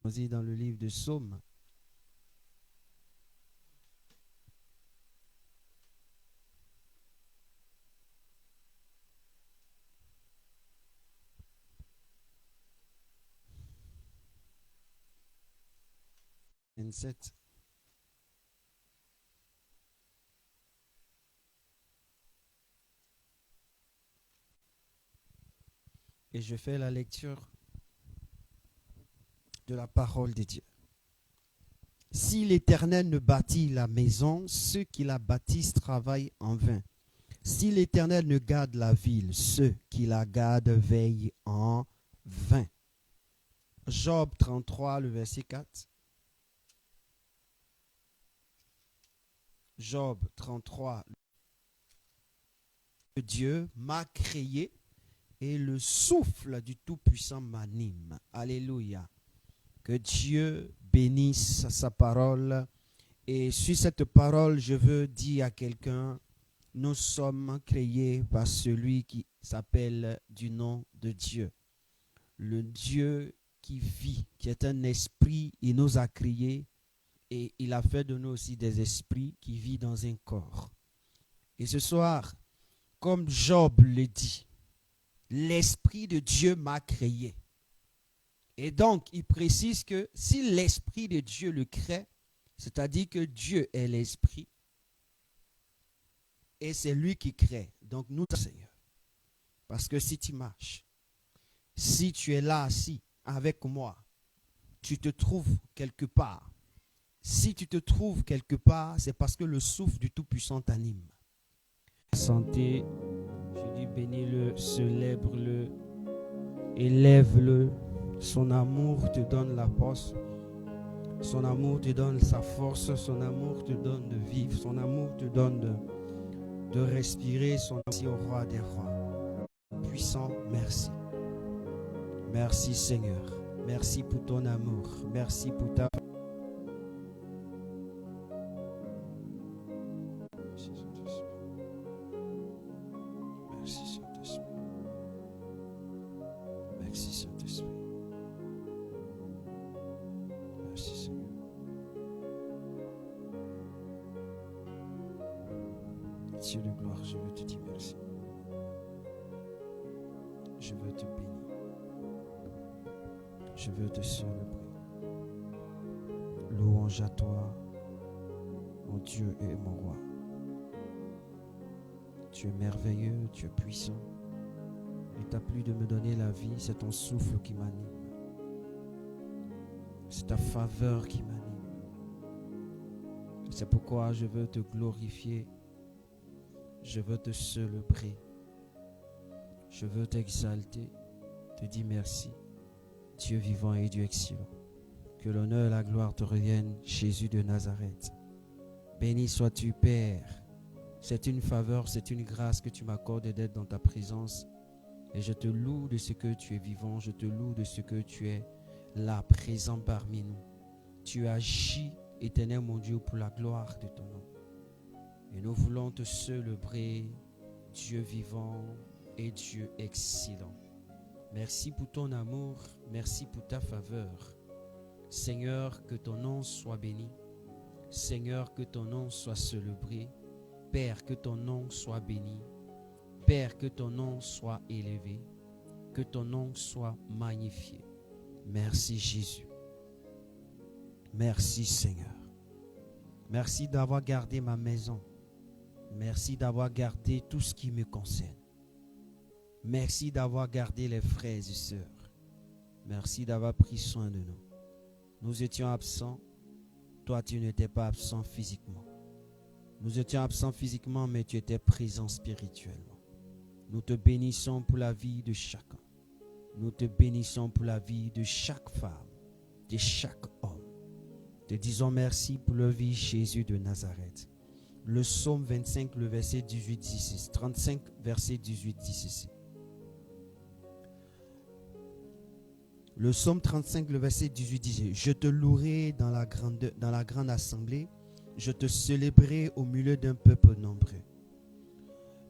Aussi dans le livre de Psaumes. Et je fais la lecture de la parole de Dieu. Si l'Éternel ne bâtit la maison, ceux qui la bâtissent travaillent en vain. Si l'Éternel ne garde la ville, ceux qui la gardent veillent en vain. Job 33, le verset 4. Job 33. Dieu m'a créé et le souffle du Tout-Puissant m'anime. Alléluia. Que Dieu bénisse sa parole. Et sur cette parole, je veux dire à quelqu'un, nous sommes créés par celui qui s'appelle du nom de Dieu. Le Dieu qui vit, qui est un esprit, il nous a créés et il a fait de nous aussi des esprits qui vivent dans un corps. Et ce soir, comme Job le dit, l'Esprit de Dieu m'a créé. Et donc, il précise que si l'Esprit de Dieu le crée, c'est-à-dire que Dieu est l'Esprit, et c'est lui qui crée. Donc, nous, Seigneur. Parce que si tu marches, si tu es là assis avec moi, tu te trouves quelque part. Si tu te trouves quelque part, c'est parce que le souffle du Tout-Puissant t'anime. Santé, je dis bénis-le, célèbre-le, élève-le. Son amour te donne la force. Son amour te donne sa force. Son amour te donne de vivre. Son amour te donne de respirer. Son amour au roi des rois. Puissant, merci. Merci Seigneur. Merci pour ton amour. Merci pour ta... Merci Saint-Esprit. Merci Saint-Esprit. Merci Seigneur. Dieu de gloire, je veux te dire merci. Je veux te bénir. Je veux te célébrer. Louange à toi, mon Dieu et mon roi. Tu es merveilleux, tu es puissant. Il t'a plu de me donner la vie, c'est ton souffle qui m'anime. C'est ta faveur qui m'anime. C'est pourquoi je veux te glorifier. Je veux te célébrer. Je veux t'exalter, te dire merci. Dieu vivant et Dieu excellent. Que l'honneur et la gloire te reviennent, Jésus de Nazareth. Béni sois-tu, Père. C'est une faveur, c'est une grâce que tu m'accordes d'être dans ta présence. Et je te loue de ce que tu es vivant. Je te loue de ce que tu es là, présent parmi nous. Tu agis, éternel mon Dieu, pour la gloire de ton nom. Et nous voulons te célébrer, Dieu vivant et Dieu excellent. Merci pour ton amour, merci pour ta faveur. Seigneur, que ton nom soit béni. Seigneur, que ton nom soit célébré. Père, que ton nom soit béni. Père, que ton nom soit élevé. Que ton nom soit magnifié. Merci Jésus. Merci Seigneur. Merci d'avoir gardé ma maison. Merci d'avoir gardé tout ce qui me concerne. Merci d'avoir gardé les frères et sœurs. Merci d'avoir pris soin de nous. Nous étions absents. Toi, tu n'étais pas absent physiquement. Nous étions absents physiquement, mais tu étais présent spirituellement. Nous te bénissons pour la vie de chacun. Nous te bénissons pour la vie de chaque femme, de chaque homme. Te disons merci pour la vie de Jésus de Nazareth. Le psaume 25, le verset 18, 16. 35, verset 18, 16. Le psaume 35, le verset 18, 16. Je te louerai dans la grande assemblée. Je te célébrerai au milieu d'un peuple nombreux.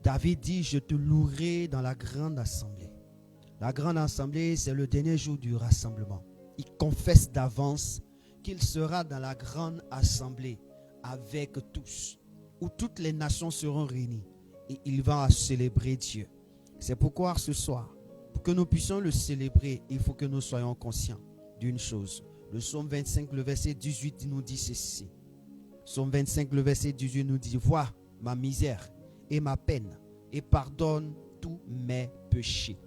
David dit, je te louerai dans la grande assemblée. La grande assemblée, c'est le dernier jour du rassemblement. il confesse d'avance qu'il sera dans la grande assemblée avec tous, où toutes les nations seront réunies et il va célébrer Dieu. C'est pourquoi ce soir, pour que nous puissions le célébrer, il faut que nous soyons conscients d'une chose. Le psaume 25, le verset 18 nous dit ceci. Psaume 25, le verset 18 nous dit: vois ma misère et ma peine et pardonne tous mes péchés.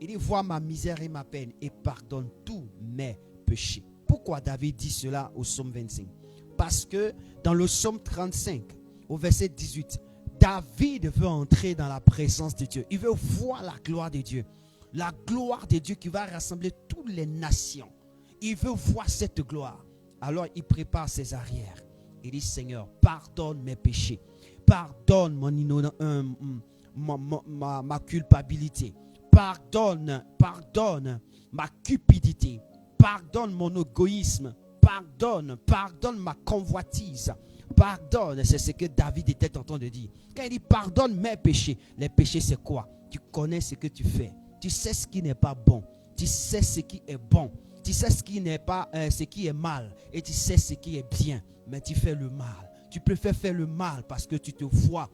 Il dit: vois ma misère et ma peine et pardonne tous mes péchés. Pourquoi David dit cela au psaume 25? Parce que dans le psaume 35, au verset 18, David veut entrer dans la présence de Dieu. Il veut voir la gloire de Dieu. La gloire de Dieu qui va rassembler toutes les nations. Il veut voir cette gloire. Alors il prépare ses arrières. Il dit: Seigneur, pardonne mes péchés. Pardonne ma culpabilité. Pardonne ma cupidité. Pardonne mon égoïsme. Pardonne ma convoitise. Pardonne, c'est ce que David était en train de dire. Quand il dit pardonne mes péchés, les péchés c'est quoi? Tu connais ce que tu fais. Tu sais ce qui n'est pas bon. Tu sais ce qui est bon. Tu sais ce qui n'est pas, ce qui est mal. Et tu sais ce qui est bien. Mais tu fais le mal. Tu préfères faire le mal parce que tu te vois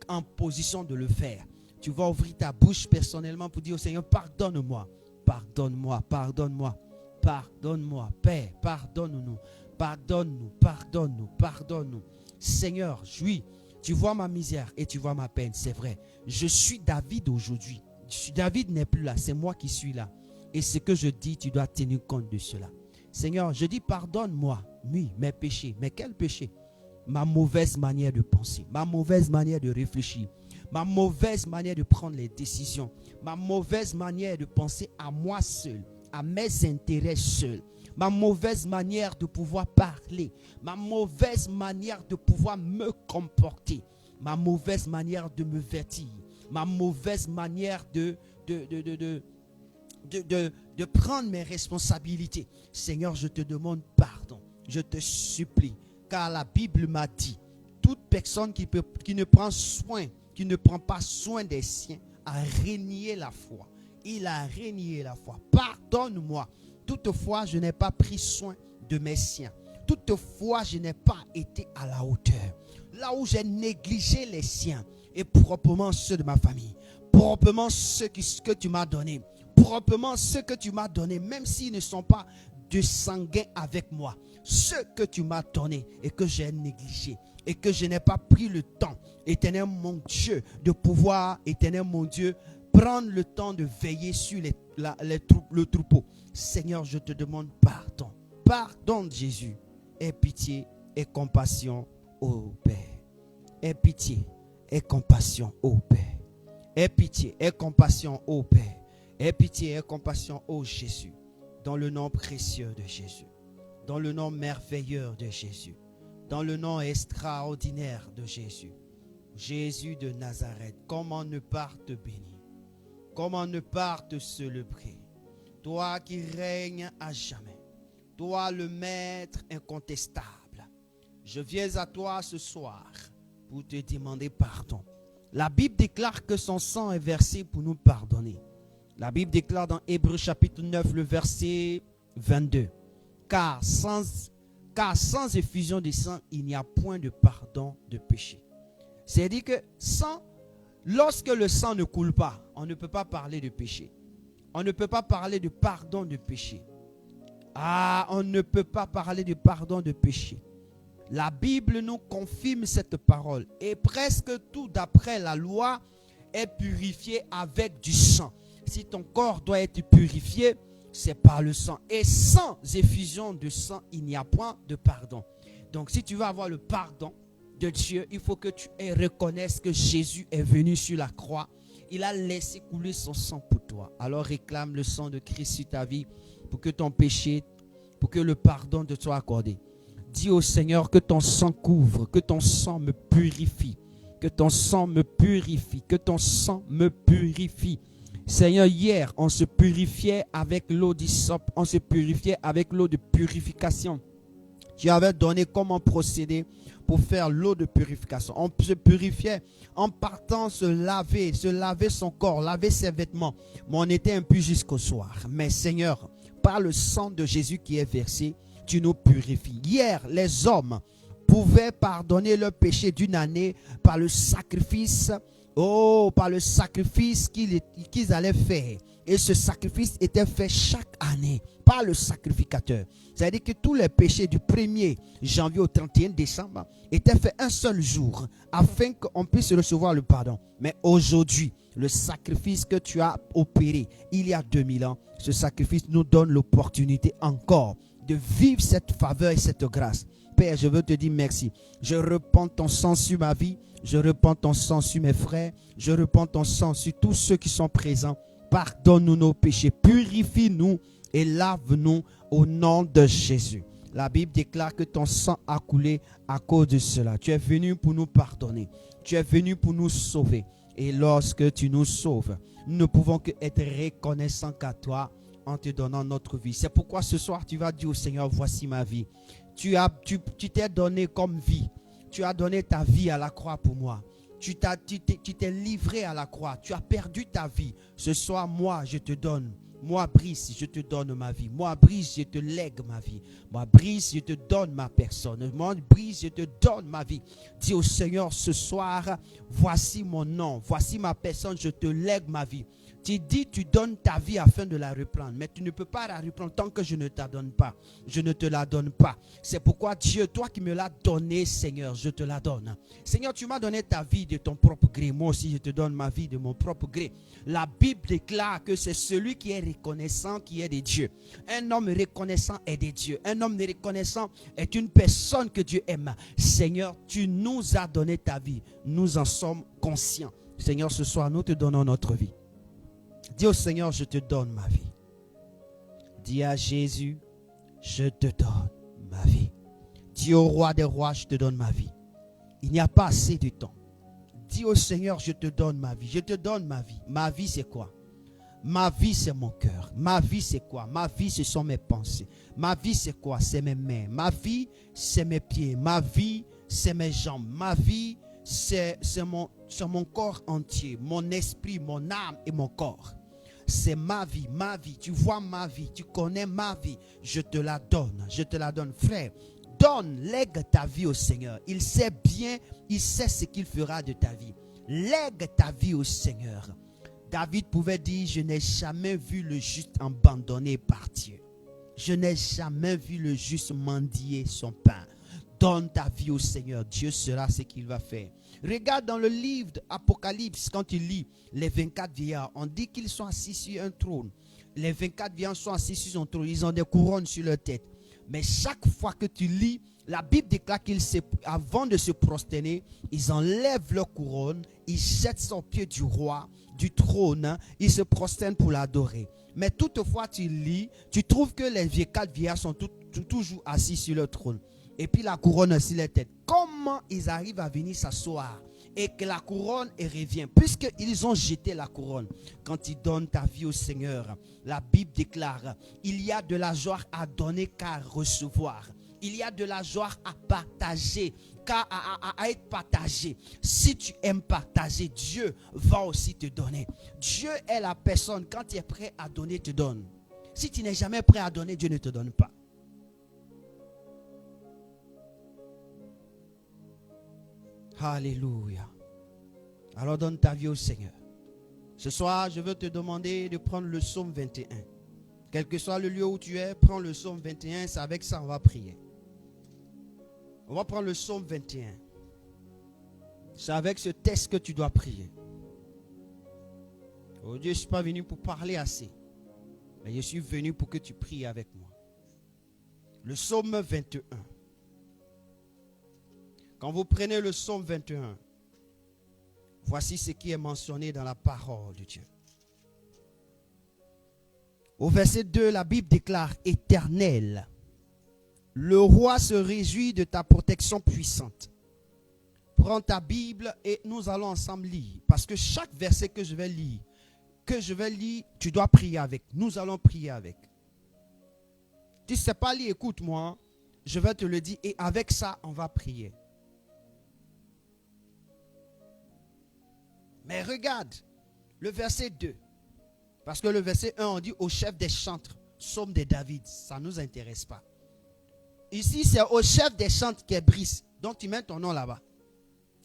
en position de le faire. Tu vas ouvrir ta bouche personnellement pour dire au Seigneur: pardonne-moi. Pardonne-moi, pardonne-moi. Pardonne-moi, Père, pardonne-nous. Pardonne-nous, pardonne-nous, pardonne-nous. Seigneur, oui, tu vois ma misère et tu vois ma peine, c'est vrai. Je suis David aujourd'hui. David n'est plus là, c'est moi qui suis là. Et ce que je dis, tu dois tenir compte de cela. Seigneur, je dis pardonne-moi, oui, mes péchés. Mais quels péchés? Ma mauvaise manière de penser, ma mauvaise manière de réfléchir, ma mauvaise manière de prendre les décisions, ma mauvaise manière de penser à moi seul, à mes intérêts seuls. Ma mauvaise manière de pouvoir parler, ma mauvaise manière de pouvoir me comporter, ma mauvaise manière de me vêtir, ma mauvaise manière de prendre mes responsabilités. Seigneur, je te demande pardon, je te supplie, car la Bible m'a dit: toute personne qui ne prend pas soin des siens a renié la foi. Il a renié la foi. Pardonne-moi. Toutefois, je n'ai pas pris soin de mes siens. Toutefois, je n'ai pas été à la hauteur. Là où j'ai négligé les siens et proprement ceux de ma famille, proprement ceux que tu m'as donnés, proprement ceux que tu m'as donnés, même s'ils ne sont pas de sanguin avec moi, ceux que tu m'as donnés et que j'ai négligé et que je n'ai pas pris le temps, éternel mon Dieu, de pouvoir, éternel mon Dieu, prendre le temps de veiller sur le troupeau. Seigneur, je te demande pardon. Pardonne, Jésus. Aie pitié et compassion, ô Père. Aie pitié et compassion, ô Père. Aie pitié et compassion, ô Père. Aie pitié et compassion, ô Jésus. Dans le nom précieux de Jésus. Dans le nom merveilleux de Jésus. Dans le nom extraordinaire de Jésus. Jésus de Nazareth, comment ne pas te bénir? Comment ne pas te célébrer? Toi qui règnes à jamais. Toi le maître incontestable. Je viens à toi ce soir pour te demander pardon. La Bible déclare que son sang est versé pour nous pardonner. La Bible déclare dans Hébreux chapitre 9 le verset 22. Car sans effusion de sang, il n'y a point de pardon de péché. C'est-à-dire que lorsque le sang ne coule pas, on ne peut pas parler de péché. On ne peut pas parler de pardon de péché. On ne peut pas parler de pardon de péché. La Bible nous confirme cette parole. Et presque tout d'après la loi est purifié avec du sang. Si ton corps doit être purifié, c'est par le sang. Et sans effusion de sang, il n'y a point de pardon. Donc si tu veux avoir le pardon de Dieu, il faut que tu reconnaisses que Jésus est venu sur la croix. Il a laissé couler son sang pour toi. Alors réclame le sang de Christ sur ta vie pour que ton péché, pour que le pardon te soit accordé. Dis au Seigneur que ton sang couvre, que ton sang me purifie, que ton sang me purifie, que ton sang me purifie. Seigneur, hier, on se purifiait avec l'eau d'hysope, on se purifiait avec l'eau de purification. Tu avais donné comment procéder pour faire l'eau de purification. On se purifiait en partant se laver son corps, laver ses vêtements. Mais on était impur jusqu'au soir. Mais Seigneur, par le sang de Jésus qui est versé, tu nous purifies. Hier, les hommes pouvaient pardonner leurs péchés d'une année par le sacrifice, par le sacrifice qu'ils allaient faire. Et ce sacrifice était fait chaque année par le sacrificateur. C'est-à-dire que tous les péchés du 1er janvier au 31 décembre étaient faits un seul jour afin qu'on puisse recevoir le pardon. Mais aujourd'hui, le sacrifice que tu as opéré il y a 2000 ans, ce sacrifice nous donne l'opportunité encore de vivre cette faveur et cette grâce. Père, je veux te dire merci. Je repends ton sang sur ma vie. Je repends ton sang sur mes frères. Je repends ton sang sur tous ceux qui sont présents. Pardonne-nous nos péchés. Purifie-nous et lave-nous au nom de Jésus. La Bible déclare que ton sang a coulé à cause de cela. Tu es venu pour nous pardonner. Tu es venu pour nous sauver. Et lorsque tu nous sauves, nous ne pouvons que être reconnaissants qu'à toi en te donnant notre vie. C'est pourquoi ce soir, tu vas dire au Seigneur, voici ma vie. Tu t'es donné comme vie. Tu as donné ta vie à la croix pour moi. Tu t'es livré à la croix. Tu as perdu ta vie. Ce soir, moi, je te donne. Moi, Brice, je te donne ma vie. Moi, Brice, je te lègue ma vie. Moi, Brice, je te donne ma personne. Moi, Brice, je te donne ma vie. Dis au Seigneur ce soir, voici mon nom. Voici ma personne, je te lègue ma vie. Tu dis, tu donnes ta vie afin de la reprendre. Mais tu ne peux pas la reprendre tant que je ne la donne pas. Je ne te la donne pas. C'est pourquoi Dieu, toi qui me l'as donné, Seigneur, je te la donne. Seigneur, tu m'as donné ta vie de ton propre gré. Moi aussi, je te donne ma vie de mon propre gré. La Bible déclare que c'est celui qui est reconnaissant qui est de Dieu. Un homme reconnaissant est de Dieu. Un homme reconnaissant est une personne que Dieu aime. Seigneur, tu nous as donné ta vie. Nous en sommes conscients. Seigneur, ce soir, nous te donnons notre vie. Dis au Seigneur, je te donne ma vie. Dis à Jésus, je te donne ma vie. Dis au roi des rois, je te donne ma vie. Il n'y a pas assez de temps. Dis au Seigneur, je te donne ma vie. Je te donne ma vie. Ma vie, c'est quoi? Ma vie, c'est mon cœur. Ma vie, c'est quoi? Ma vie, ce sont mes pensées. Ma vie, c'est quoi? C'est mes mains. Ma vie, c'est mes pieds. Ma vie, c'est mes jambes. Ma vie, c'est mon corps entier. Mon esprit, mon âme et mon corps. C'est ma vie, ma vie. Tu vois ma vie, tu connais ma vie. Je te la donne, je te la donne. Frère, donne, lègue ta vie au Seigneur. Il sait bien, il sait ce qu'il fera de ta vie. Lègue ta vie au Seigneur. David pouvait dire, je n'ai jamais vu le juste abandonné par Dieu. Je n'ai jamais vu le juste mendier son pain. Donne ta vie au Seigneur, Dieu sera ce qu'il va faire. Regarde dans le livre d'Apocalypse, quand tu lis les 24 vieillards, on dit qu'ils sont assis sur un trône. Les 24 vieillards sont assis sur son trône, ils ont des couronnes sur leur tête. Mais chaque fois que tu lis, la Bible déclare qu'avant de se prosterner, ils enlèvent leur couronne, ils jettent sur le pied du roi, du trône, ils se prosternent pour l'adorer. Mais toutefois, tu lis, tu trouves que les 24 vieillards sont toujours assis sur leur trône. Et puis la couronne sur les têtes. Comment ils arrivent à venir s'asseoir et que la couronne revient? Puisqu'ils ont jeté la couronne. Quand tu donnes ta vie au Seigneur, la Bible déclare, il y a de la joie à donner qu'à recevoir. Il y a de la joie à partager qu'à être partagé. Si tu aimes partager, Dieu va aussi te donner. Dieu est la personne, quand tu es prêt à donner, te donne. Si tu n'es jamais prêt à donner, Dieu ne te donne pas. Alléluia. Alors donne ta vie au Seigneur. Ce soir, je veux te demander de prendre le psaume 21. Quel que soit le lieu où tu es, prends le psaume 21. C'est avec ça qu'on va prier. On va prendre le psaume 21. C'est avec ce texte que tu dois prier. Oh Dieu, je ne suis pas venu pour parler assez. Mais je suis venu pour que tu pries avec moi. Le psaume 21. Quand vous prenez le psaume 21, voici ce qui est mentionné dans la parole de Dieu. Au verset 2, la Bible déclare « Éternel, le roi se réjouit de ta protection puissante. » Prends ta Bible et nous allons ensemble lire. Parce que chaque verset que je vais lire, tu dois prier avec. Nous allons prier avec. Tu ne sais pas lire, écoute-moi. Je vais te le dire et avec ça, on va prier. Mais regarde le verset 2. Parce que le verset 1, on dit au chef des chantres, psaume de David. Ça ne nous intéresse pas. Ici, c'est au chef des chantres qui est Brice. Donc, tu mets ton nom là-bas.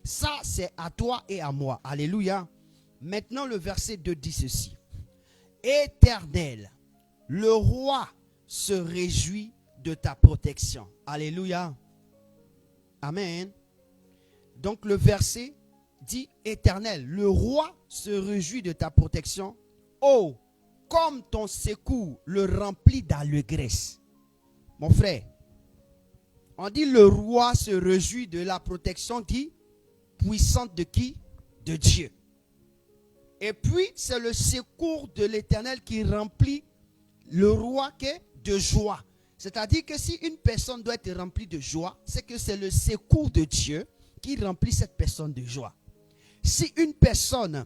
Ça, c'est à toi et à moi. Alléluia. Maintenant, le verset 2 dit ceci. Éternel, le roi se réjouit de ta protection. Alléluia. Amen. Donc, le verset dit, Éternel, le roi se réjouit de ta protection. Oh, comme ton secours le remplit d'allégresse. Mon frère, on dit le roi se réjouit de la protection qui puissante de qui? De Dieu. Et puis, c'est le secours de l'Éternel qui remplit le roi de joie. C'est-à-dire que si une personne doit être remplie de joie, c'est que c'est le secours de Dieu qui remplit cette personne de joie. Si une personne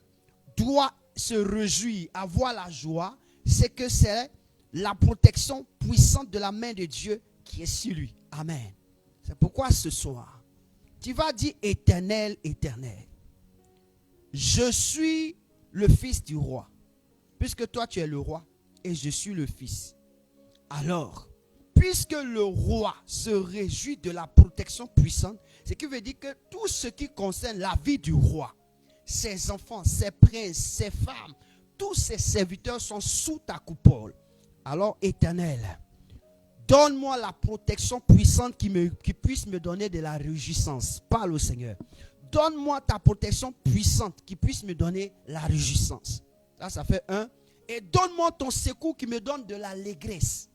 doit se réjouir, avoir la joie, c'est que c'est la protection puissante de la main de Dieu qui est sur lui. Amen. C'est pourquoi ce soir, tu vas dire Éternel, Éternel, je suis le fils du roi. Puisque toi tu es le roi et je suis le fils. Alors, puisque le roi se réjouit de la protection puissante, ce qui veut dire que tout ce qui concerne la vie du roi, ses enfants, ses princes, ses femmes, tous ses serviteurs sont sous ta coupole. Alors, Éternel, donne-moi la protection puissante qui puisse me donner de la réjouissance. Parle au Seigneur. Donne-moi ta protection puissante qui puisse me donner la réjouissance. Là, ça fait 1. Et donne-moi ton secours qui me donne de l'allégresse.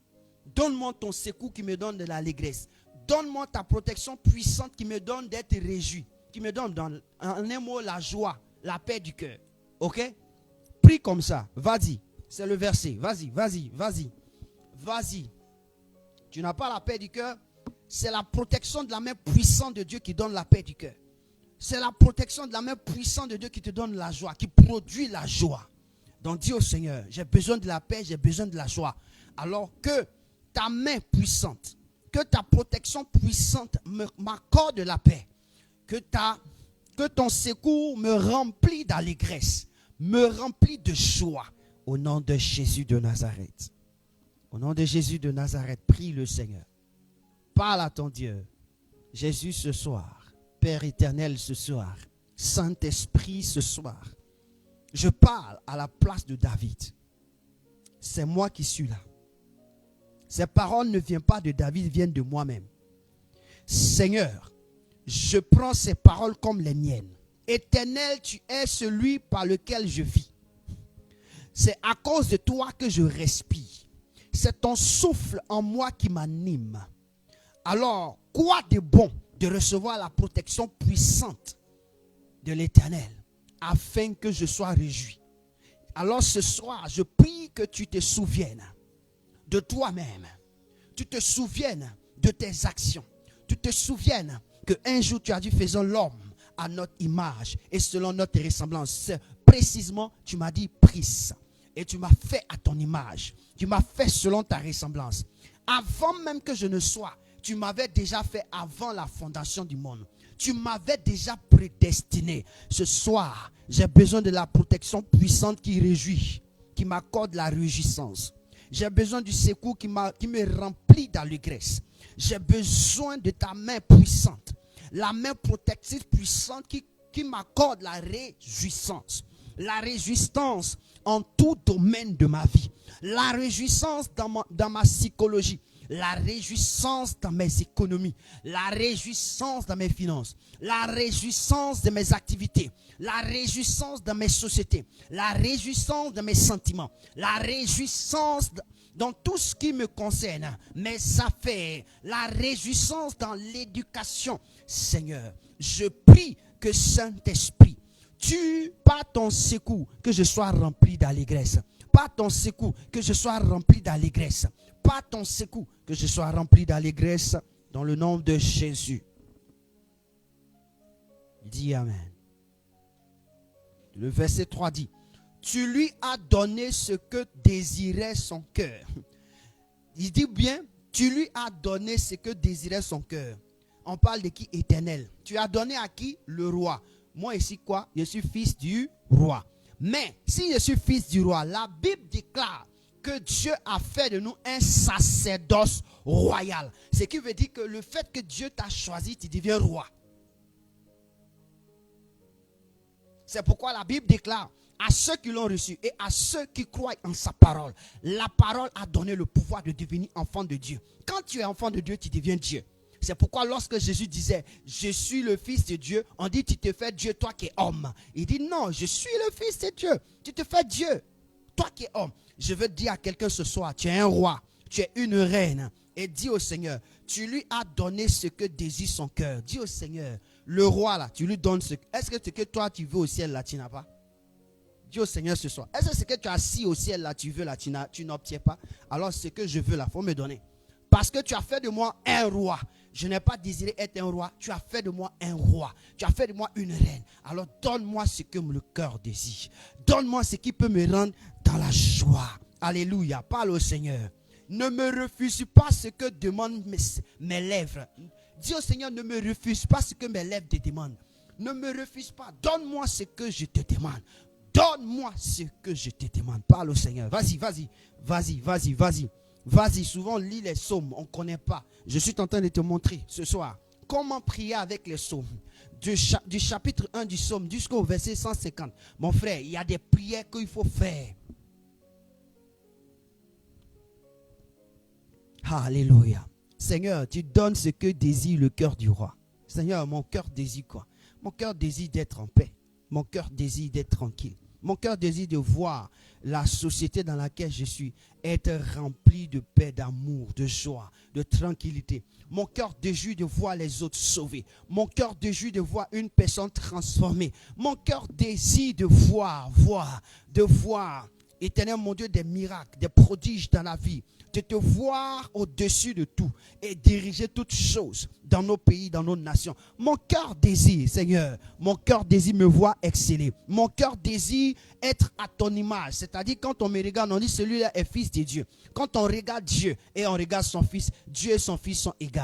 Donne-moi ton secours qui me donne de l'allégresse. Donne-moi ta protection puissante qui me donne d'être réjoui. Qui me donne, en un mot, la joie, la paix du cœur. Ok? Prie comme ça. Vas-y. C'est le verset. Vas-y, vas-y, vas-y. Vas-y. Tu n'as pas la paix du cœur. C'est la protection de la main puissante de Dieu qui donne la paix du cœur. C'est la protection de la main puissante de Dieu qui te donne la joie, qui produit la joie. Donc dis au Seigneur, j'ai besoin de la paix, j'ai besoin de la joie. Alors que ta main puissante, que ta protection puissante m'accorde la paix. Que ton secours me remplit d'allégresse, me remplit de joie. Au nom de Jésus de Nazareth. Au nom de Jésus de Nazareth, prie le Seigneur. Parle à ton Dieu. Jésus ce soir. Père éternel ce soir, Saint-Esprit ce soir, je parle à la place de David. C'est moi qui suis là. Ces paroles ne viennent pas de David, viennent de moi-même. Seigneur, je prends ces paroles comme les miennes. Éternel, tu es celui par lequel je vis. C'est à cause de toi que je respire. C'est ton souffle en moi qui m'anime. Alors, quoi de bon de recevoir la protection puissante de l'Éternel afin que je sois réjoui. Alors ce soir, je prie que tu te souviennes de toi-même. Tu te souviennes de tes actions. Tu te souviennes qu'un jour tu as dit faisons l'homme à notre image et selon notre ressemblance. Précisément, tu m'as dit prise et tu m'as fait à ton image. Tu m'as fait selon ta ressemblance. Avant même que je ne sois, tu m'avais déjà fait avant la fondation du monde. Tu m'avais déjà prédestiné. Ce soir, j'ai besoin de la protection puissante qui réjouit, qui m'accorde la réjouissance. J'ai besoin du secours qui me remplit d'allégresse. J'ai besoin de ta main puissante, la main protectrice puissante qui m'accorde la réjouissance. La réjouissance en tout domaine de ma vie. La réjouissance dans ma psychologie. La réjouissance dans mes économies, la réjouissance dans mes finances, la réjouissance de mes activités, la réjouissance dans mes sociétés, la réjouissance dans mes sentiments, la réjouissance dans tout ce qui me concerne, mes affaires, la réjouissance dans l'éducation. Seigneur, je prie que Saint-Esprit, tu, par ton secours, que je sois rempli d'allégresse. Par ton secours, que je sois rempli d'allégresse. Par ton secours, que je sois rempli d'allégresse dans le nom de Jésus. Dis Amen. Le verset 3 dit, tu lui as donné ce que désirait son cœur. Il dit bien, tu lui as donné ce que désirait son cœur. On parle de qui? Éternel. Tu as donné à qui? Le roi. Moi ici quoi? Je suis fils du roi. Mais si je suis fils du roi, la Bible déclare que Dieu a fait de nous un sacerdoce royal. Ce qui veut dire que le fait que Dieu t'a choisi, tu deviens roi. C'est pourquoi la Bible déclare à ceux qui l'ont reçu et à ceux qui croient en sa parole, la parole a donné le pouvoir de devenir enfant de Dieu. Quand tu es enfant de Dieu, tu deviens Dieu. C'est pourquoi lorsque Jésus disait « Je suis le Fils de Dieu », on dit « Tu te fais Dieu, toi qui es homme ». Il dit « Non, je suis le Fils de Dieu, tu te fais Dieu, toi qui es homme ». Je veux dire à quelqu'un ce soir, tu es un roi, tu es une reine. Et dis au Seigneur, tu lui as donné ce que désire son cœur. Dis au Seigneur, le roi là, tu lui donnes ce que... Est-ce que ce que toi tu veux au ciel là, tu n'as pas? Dis au Seigneur ce soir, est-ce que ce que tu as assis au ciel là, tu veux là, tu n'obtiens pas? Alors ce que je veux là, il faut me donner. Parce que tu as fait de moi un roi. Je n'ai pas désiré être un roi. Tu as fait de moi un roi. Tu as fait de moi une reine. Alors donne-moi ce que le cœur désire. Donne-moi ce qui peut me rendre dans la joie. Alléluia. Parle au Seigneur. Ne me refuse pas ce que demandent mes lèvres. Dis au Seigneur, ne me refuse pas ce que mes lèvres te demandent. Ne me refuse pas. Donne-moi ce que je te demande. Donne-moi ce que je te demande. Parle au Seigneur. Vas-y, vas-y. Vas-y, vas-y, vas-y. Vas-y, souvent on lit les psaumes, on ne connaît pas. Je suis en train de te montrer ce soir comment prier avec les psaumes. Du chapitre 1 du psaume jusqu'au verset 150. Mon frère, il y a des prières qu'il faut faire. Alléluia. Seigneur, tu donnes ce que désire le cœur du roi. Seigneur, mon cœur désire quoi? Mon cœur désire d'être en paix. Mon cœur désire d'être tranquille. Mon cœur désire de voir la société dans laquelle je suis être remplie de paix, d'amour, de joie, de tranquillité. Mon cœur désire de voir les autres sauvés. Mon cœur désire de voir une personne transformée. Mon cœur désire de voir, Éternel mon Dieu, des miracles, des prodiges dans la vie. De te voir au-dessus de tout et diriger toutes choses dans nos pays, dans nos nations. Mon cœur désire, Seigneur, mon cœur désire me voir exceller. Mon cœur désire être à ton image. C'est-à-dire quand on me regarde, on dit celui-là est fils de Dieu. Quand on regarde Dieu et on regarde son fils, Dieu et son fils sont égaux.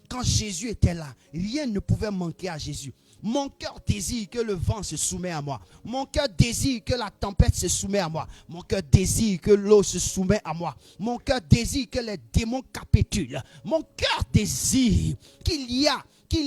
Quand Jésus était là, rien ne pouvait manquer à Jésus. Mon cœur désire que le vent se soumette à moi. Mon cœur désire que la tempête se soumette à moi. Mon cœur désire que l'eau se soumette à moi. Mon cœur désire que les démons capitulent. Mon cœur désire qu'il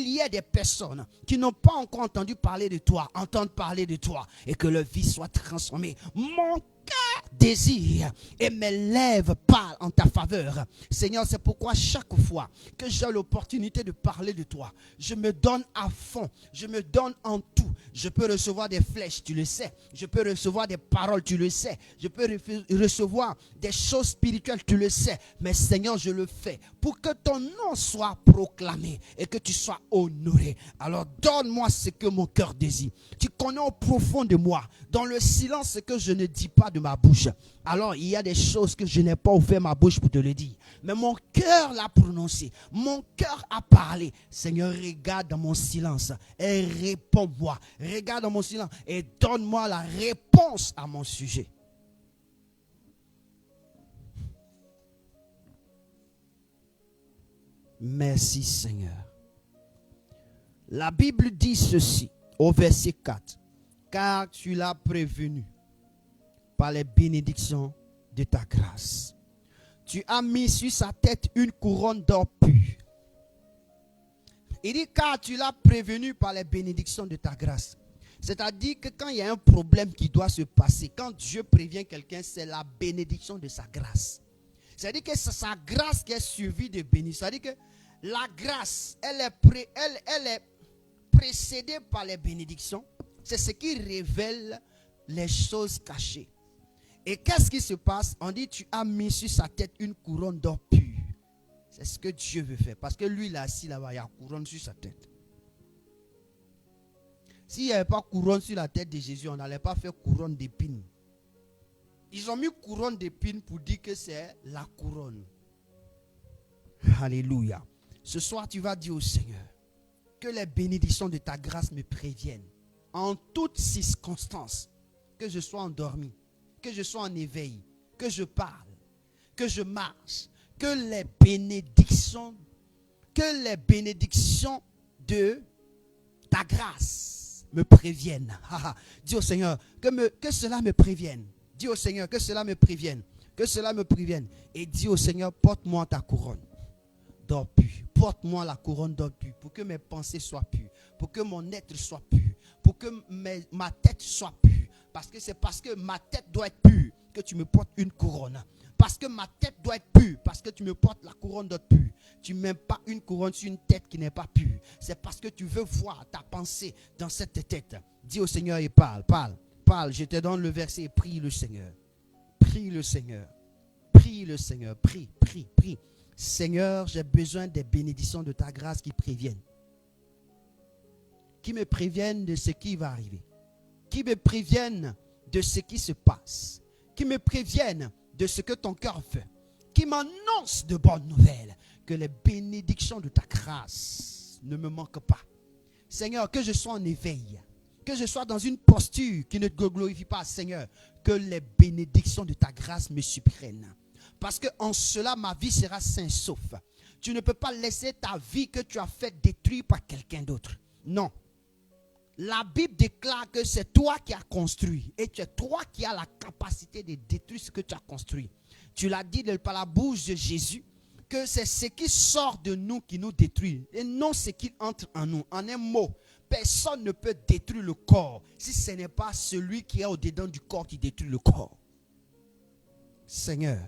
y ait des personnes qui n'ont pas encore entendu parler de toi, entendent parler de toi et que leur vie soit transformée. Mon cœur désire et mes lèvres parlent en ta faveur. Seigneur, c'est pourquoi chaque fois que j'ai l'opportunité de parler de toi, je me donne à fond, je me donne en tout. Je peux recevoir des flèches, tu le sais. Je peux recevoir des paroles, tu le sais. Je peux recevoir des choses spirituelles, tu le sais. Mais Seigneur, je le fais pour que ton nom soit proclamé et que tu sois honoré. Alors donne-moi ce que mon cœur désire. Tu connais au profond de moi, dans le silence, ce que je ne dis pas de ma bouche. Alors il y a des choses que je n'ai pas ouvert ma bouche pour te le dire. Mais mon cœur l'a prononcé. Mon cœur a parlé. Seigneur, regarde dans mon silence et réponds-moi. Regarde dans mon silence et donne-moi la réponse à mon sujet. Merci Seigneur. La Bible dit ceci au verset 4. Car tu l'as prévenu par les bénédictions de ta grâce. Tu as mis sur sa tête une couronne d'or pur. Il dit car tu l'as prévenu par les bénédictions de ta grâce. C'est-à-dire que quand il y a un problème qui doit se passer, quand Dieu prévient quelqu'un, c'est la bénédiction de sa grâce. C'est-à-dire que c'est sa grâce qui est suivie de bénédictions. C'est-à-dire que la grâce, elle est précédée par les bénédictions. C'est ce qui révèle les choses cachées. Et qu'est-ce qui se passe? On dit tu as mis sur sa tête une couronne d'or pur. C'est ce que Dieu veut faire. Parce que lui, il est assis là-bas, il y a couronne sur sa tête. S'il n'y avait pas couronne sur la tête de Jésus, on n'allait pas faire couronne d'épines. Ils ont mis couronne d'épines pour dire que c'est la couronne. Alléluia. Ce soir, tu vas dire au Seigneur que les bénédictions de ta grâce me préviennent. En toutes circonstances, que je sois endormi, que je sois en éveil, que je parle, que je marche, que les bénédictions de ta grâce me préviennent. Dis au Seigneur que cela me prévienne. Dis au Seigneur que cela me prévienne. Que cela me prévienne. Et dis au Seigneur, porte-moi ta couronne d'or pur. Porte-moi la couronne d'or pur. Pour que mes pensées soient pures. Pour que mon être soit pur. Pour que ma tête soit pure. Parce que c'est parce que ma tête doit être pure que tu me portes une couronne. Parce que ma tête doit être pure. Parce que tu me portes la couronne d'or pur. Tu ne mets pas une couronne sur une tête qui n'est pas pure. C'est parce que tu veux voir ta pensée dans cette tête. Dis au Seigneur et parle. Je te donne le verset et prie le Seigneur. Prie le Seigneur. Prie le Seigneur. Prie. Seigneur, j'ai besoin des bénédictions de ta grâce qui préviennent. Qui me préviennent de ce qui va arriver. Qui me préviennent de ce qui se passe. Qui me préviennent de ce que ton cœur veut. Qui m'annoncent de bonnes nouvelles. Que les bénédictions de ta grâce ne me manquent pas. Seigneur, que je sois en éveil. Que je sois dans une posture qui ne te glorifie pas, Seigneur. Que les bénédictions de ta grâce me surprennent. Parce qu'en cela, ma vie sera saine sauf. Tu ne peux pas laisser ta vie que tu as fait détruire par quelqu'un d'autre. Non. La Bible déclare que c'est toi qui as construit. Et c'est toi qui as la capacité de détruire ce que tu as construit. Tu l'as dit par la bouche de Jésus. Que c'est ce qui sort de nous qui nous détruit. Et non ce qui entre en nous. En un mot. Personne ne peut détruire le corps si ce n'est pas celui qui est au-dedans du corps qui détruit le corps. Seigneur,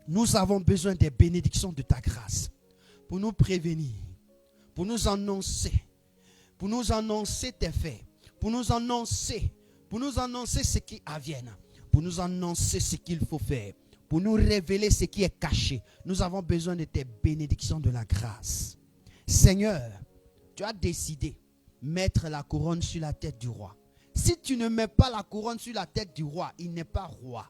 nous avons besoin des bénédictions de ta grâce pour nous prévenir, pour nous annoncer tes faits, pour nous annoncer ce qui advienne, pour nous annoncer ce qu'il faut faire, pour nous révéler ce qui est caché. Nous avons besoin de tes bénédictions de la grâce. Seigneur, tu as décidé de mettre la couronne sur la tête du roi. Si tu ne mets pas la couronne sur la tête du roi, il n'est pas roi.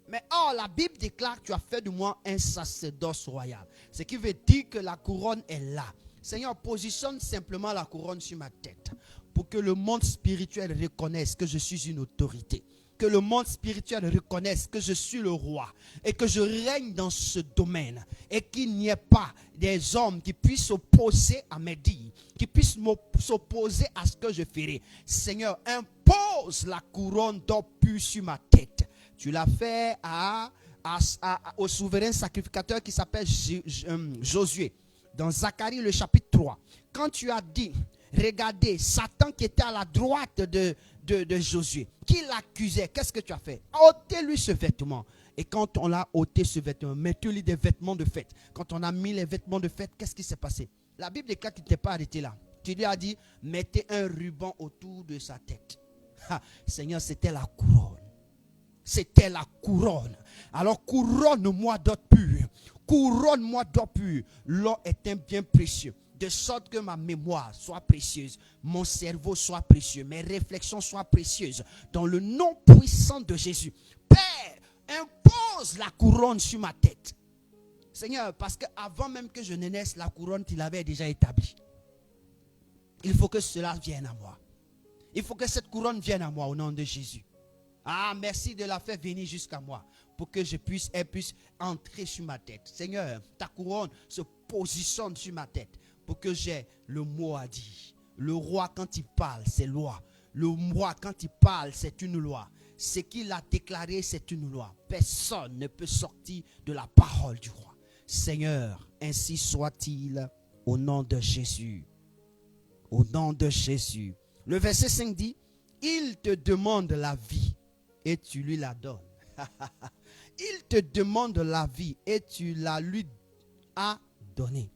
Mais la Bible déclare que tu as fait de moi un sacerdoce royal. Ce qui veut dire que la couronne est là. Seigneur, positionne simplement la couronne sur ma tête pour que le monde spirituel reconnaisse que je suis une autorité. Que le monde spirituel reconnaisse que je suis le roi et que je règne dans ce domaine et qu'il n'y ait pas des hommes qui puissent s'opposer à mes dires, qui puissent s'opposer à ce que je ferai. Seigneur, impose la couronne d'or pur sur ma tête. Tu l'as fait au souverain sacrificateur qui s'appelle Josué, dans Zacharie le chapitre 3. Quand tu as dit, regardez, Satan qui était à la droite de Josué, qui l'accusait, qu'est-ce que tu as fait? Ôtez-lui ce vêtement. Et quand on l'a ôté ce vêtement, mettez-lui des vêtements de fête. Quand on a mis les vêtements de fête, qu'est-ce qui s'est passé? La Bible déclare qu'il ne t'est pas arrêté là. Tu lui as dit, mettez un ruban autour de sa tête. Seigneur, c'était la couronne. C'était la couronne. Alors couronne-moi d'or pur. Couronne-moi d'or pur. L'or est un bien précieux. De sorte que ma mémoire soit précieuse. Mon cerveau soit précieux. Mes réflexions soient précieuses. Dans le nom puissant de Jésus. Père, impose la couronne sur ma tête. Seigneur, parce qu'avant même que je ne naisse, la couronne, tu l'avais déjà établie. Il faut que cela vienne à moi. Il faut que cette couronne vienne à moi au nom de Jésus. Merci de la faire venir jusqu'à moi pour que elle puisse entrer sur ma tête. Seigneur, ta couronne se positionne sur ma tête pour que j'ai le mot à dire. Le roi, quand il parle, c'est loi. Le roi, quand il parle, c'est une loi. Ce qu'il a déclaré, c'est une loi. Personne ne peut sortir de la parole du roi. Seigneur, ainsi soit-il au nom de Jésus. Au nom de Jésus. Le verset 5 dit, il te demande la vie et tu lui la donnes. Il te demande la vie et tu la lui as donnée.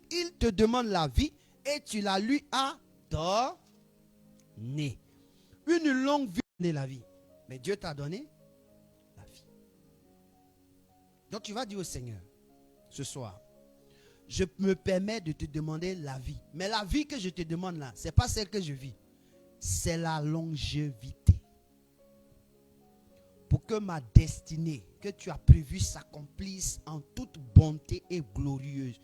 Il te demande la vie et tu la lui as donnée. Une longue vie de la vie. Mais Dieu t'a donné la vie. Donc tu vas dire au Seigneur, ce soir, je me permets de te demander la vie. Mais la vie que je te demande là, ce n'est pas celle que je vis. C'est la longévité. Pour que ma destinée que tu as prévue s'accomplisse en toute bonté et glorieuse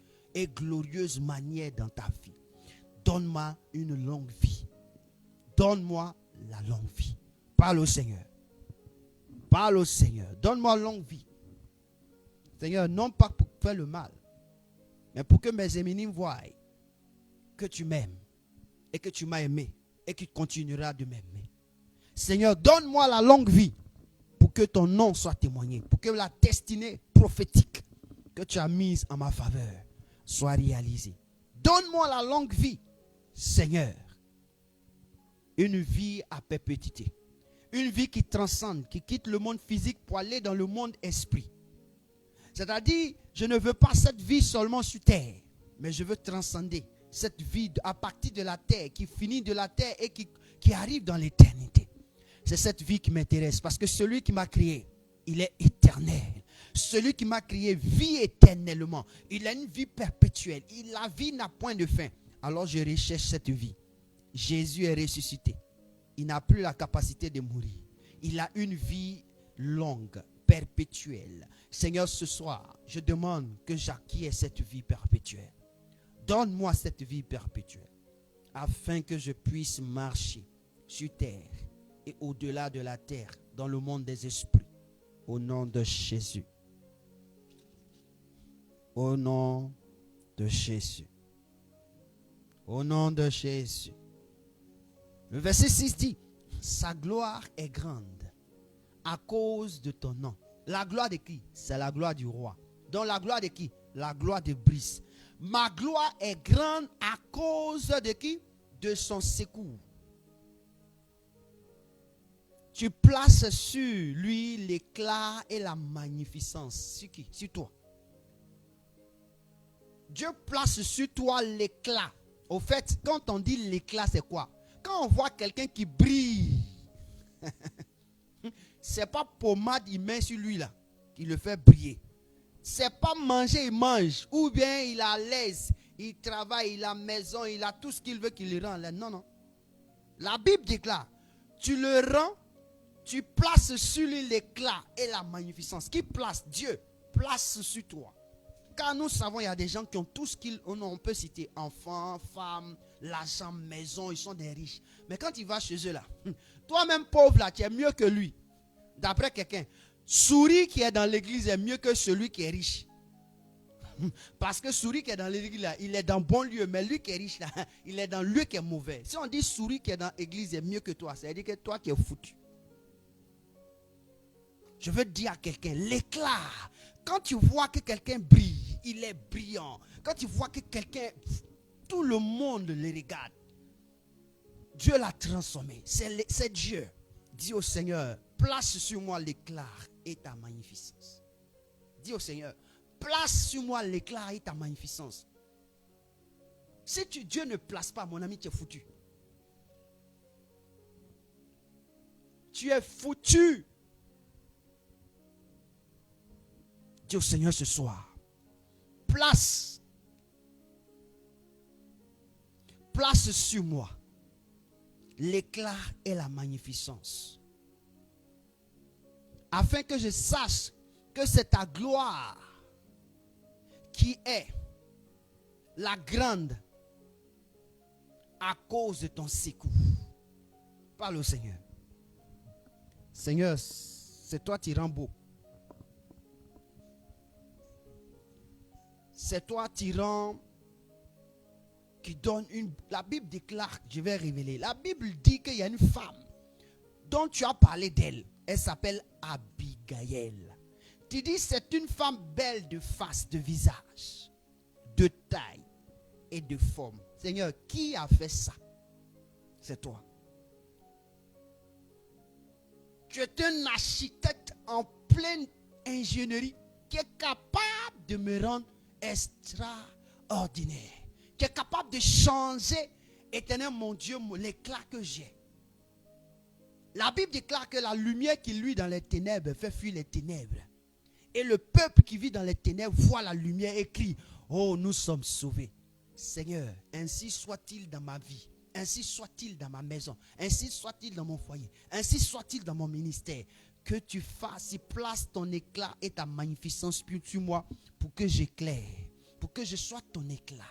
manière dans ta vie. Donne-moi une longue vie. Donne-moi la longue vie. Parle au Seigneur. Parle au Seigneur. Donne-moi longue vie. Seigneur, non pas pour faire le mal, mais pour que mes ennemis voient que tu m'aimes et que tu m'as aimé et que tu continueras de m'aimer. Seigneur, donne-moi la longue vie pour pour que ton nom soit témoigné, pour que la destinée prophétique que tu as mise en ma faveur soit réalisée. Donne-moi la longue vie, Seigneur. Une vie à perpétuité. Une vie qui transcende, qui quitte le monde physique pour aller dans le monde esprit. C'est-à-dire, je ne veux pas cette vie seulement sur terre, mais je veux transcender cette vie à partir de la terre, qui finit de la terre et qui arrive dans l'éternité. C'est cette vie qui m'intéresse, parce que celui qui m'a créé, il est éternel. Celui qui m'a créé vit éternellement. Il a une vie perpétuelle. La vie n'a point de fin. Alors je recherche cette vie. Jésus est ressuscité. Il n'a plus la capacité de mourir. Il a une vie longue, perpétuelle. Seigneur, ce soir, je demande que j'acquière cette vie perpétuelle. Donne-moi cette vie perpétuelle, afin que je puisse marcher sur terre et au-delà de la terre, dans le monde des esprits. Au nom de Jésus. Au nom de Jésus. Au nom de Jésus. Le verset 6 dit, sa gloire est grande à cause de ton nom. La gloire de qui? C'est la gloire du roi. Donc la gloire de qui? La gloire de Brice. Ma gloire est grande à cause de qui? De son secours. Tu places sur lui l'éclat et la magnificence. Sur qui? Sur toi. Dieu place sur toi l'éclat. Au fait, quand on dit l'éclat, c'est quoi? Quand on voit quelqu'un qui brille, c'est pas pommade il met sur lui là, qui le fait briller. C'est pas manger, il mange. Ou bien il est à l'aise, il travaille, il a maison, il a tout ce qu'il veut qu'il rend. Non, non. La Bible déclare, tu le rends, tu places sur lui l'éclat et la magnificence. Qui place? Dieu place sur toi. Car nous savons, il y a des gens qui ont tout ce qu'on peut citer. Enfants, femmes, l'argent, maison, ils sont des riches. Mais quand il va chez eux là, toi-même pauvre là, tu es mieux que lui. D'après quelqu'un, souris qui est dans l'église est mieux que celui qui est riche. Parce que souris qui est dans l'église là, il est dans bon lieu. Mais lui qui est riche là, il est dans le lieu qui est mauvais. Si on dit souris qui est dans l'église est mieux que toi, ça veut dire que toi qui es foutu. Je veux dire à quelqu'un, l'éclat. Quand tu vois que quelqu'un brille, il est brillant. Quand tu vois que quelqu'un, tout le monde le regarde. Dieu l'a transformé. C'est Dieu. Dis au Seigneur, place sur moi l'éclat et ta magnificence. Dis au Seigneur, place sur moi l'éclat et ta magnificence. Si Dieu ne place pas, mon ami, tu es foutu. Tu es foutu. Dis au Seigneur ce soir, place sur moi l'éclat et la magnificence, afin que je sache que c'est ta gloire qui est la grande à cause de ton secours. Parle au Seigneur. Seigneur, c'est toi qui rends beau. C'est toi, tyran, qui donne une... La Bible déclare, je vais révéler. La Bible dit qu'il y a une femme dont tu as parlé d'elle. Elle s'appelle Abigail. Tu dis, c'est une femme belle de face, de visage, de taille et de forme. Seigneur, qui a fait ça? C'est toi. Tu es un architecte en pleine ingénierie qui est capable de me rendre extraordinaire, qui est capable de changer, éternel mon Dieu, l'éclat que j'ai. La Bible déclare que la lumière qui luit dans les ténèbres fait fuir les ténèbres. Et le peuple qui vit dans les ténèbres voit la lumière et crie, oh, nous sommes sauvés. Seigneur, ainsi soit-il dans ma vie, ainsi soit-il dans ma maison, ainsi soit-il dans mon foyer, ainsi soit-il dans mon ministère. Que tu fasses, place ton éclat et ta magnificence sur moi pour que j'éclaire, pour que je sois ton éclat.